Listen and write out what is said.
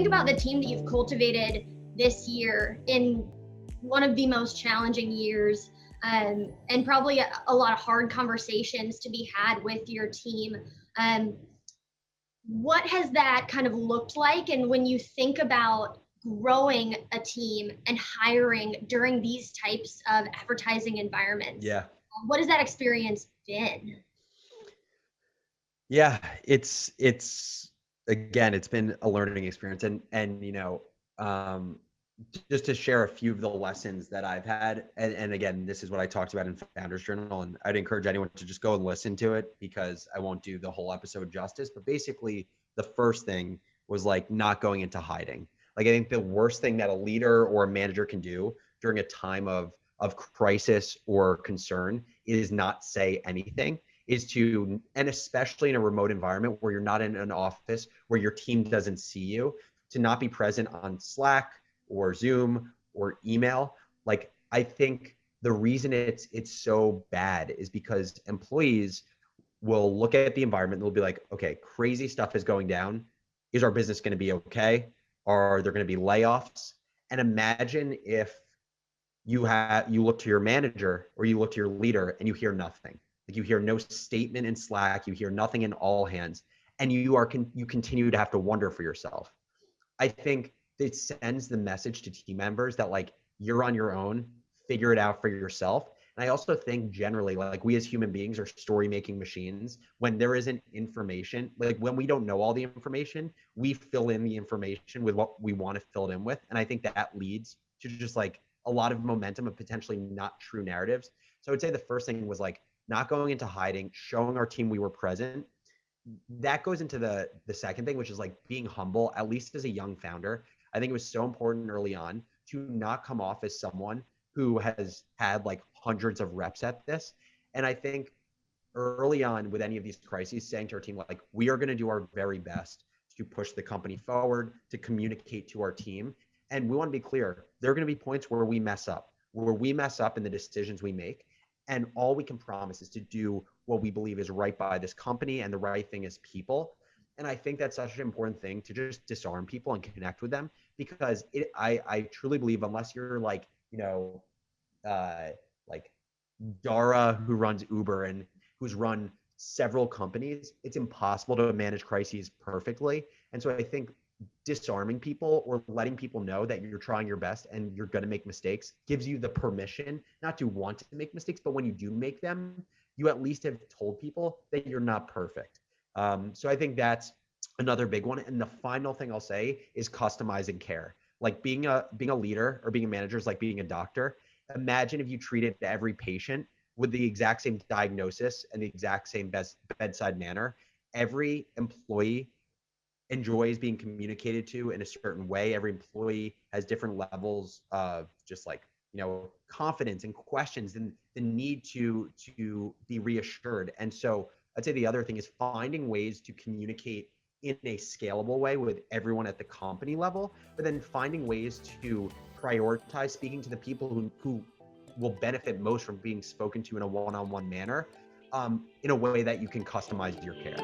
about the team that you've cultivated this year in one of the most challenging years, and probably a lot of hard conversations to be had with your team, what has that kind of looked like? And when you think about growing a team and hiring during these types of advertising environments, Yeah. what has that experience been? Yeah, it's again, it's been a learning experience and um just to share a few of the lessons that I've had, and again, this is what I talked about in Founders Journal, and I'd encourage anyone to just go and listen to it because I won't do the whole episode justice. But basically, the first thing was like not going into hiding. Like I think the worst thing that a leader or a manager can do during a time of crisis or concern is not say anything, is to, and especially in a remote environment where you're not in an office, where your team doesn't see you, to not be present on Slack or Zoom or email. Like I think the reason it's so bad is because employees will look at the environment and they'll be like, okay, crazy stuff is going down. Is our business going to be okay? Are there going to be layoffs? And imagine if you look to your manager or you look to your leader and you hear nothing. Like you hear no statement in Slack, you hear nothing in all hands, and you continue to have to wonder for yourself. I think it sends the message to team members that like you're on your own, figure it out for yourself. And I also think generally, like we as human beings are story making machines. When there isn't information, like when we don't know all the information, we fill in the information with what we want to fill it in with. And I think that leads to just like a lot of momentum of potentially not true narratives. So I would say the first thing was like not going into hiding, showing our team we were present. That goes into the second thing, which is like being humble, at least as a young founder. I think it was so important early on to not come off as someone who has had like hundreds of reps at this. And I think early on with any of these crises, saying to our team, like, we are going to do our very best to push the company forward, to communicate to our team. And we want to be clear, there are going to be points where we mess up, in the decisions we make. And all we can promise is to do what we believe is right by this company and the right thing as people. And I think that's such an important thing to just disarm people and connect with them because I truly believe unless you're like, uh, like Dara who runs Uber and who's run several companies, it's impossible to manage crises perfectly. And so I think disarming people or letting people know that you're trying your best and you're going to make mistakes gives you the permission not to want to make mistakes, but when you do make them, you at least have told people that you're not perfect. So I think that's another big one. And the final thing I'll say is customizing care. Like being a leader or being a manager is like being a doctor. Imagine if you treated every patient with the exact same diagnosis and the exact same bedside manner. Every employee enjoys being communicated to in a certain way. Every employee has different levels of just like, confidence and questions and the need to be reassured. And so I'd say the other thing is finding ways to communicate in a scalable way with everyone at the company level, but then finding ways to prioritize speaking to the people who will benefit most from being spoken to in a one-on-one manner, in a way that you can customize your care.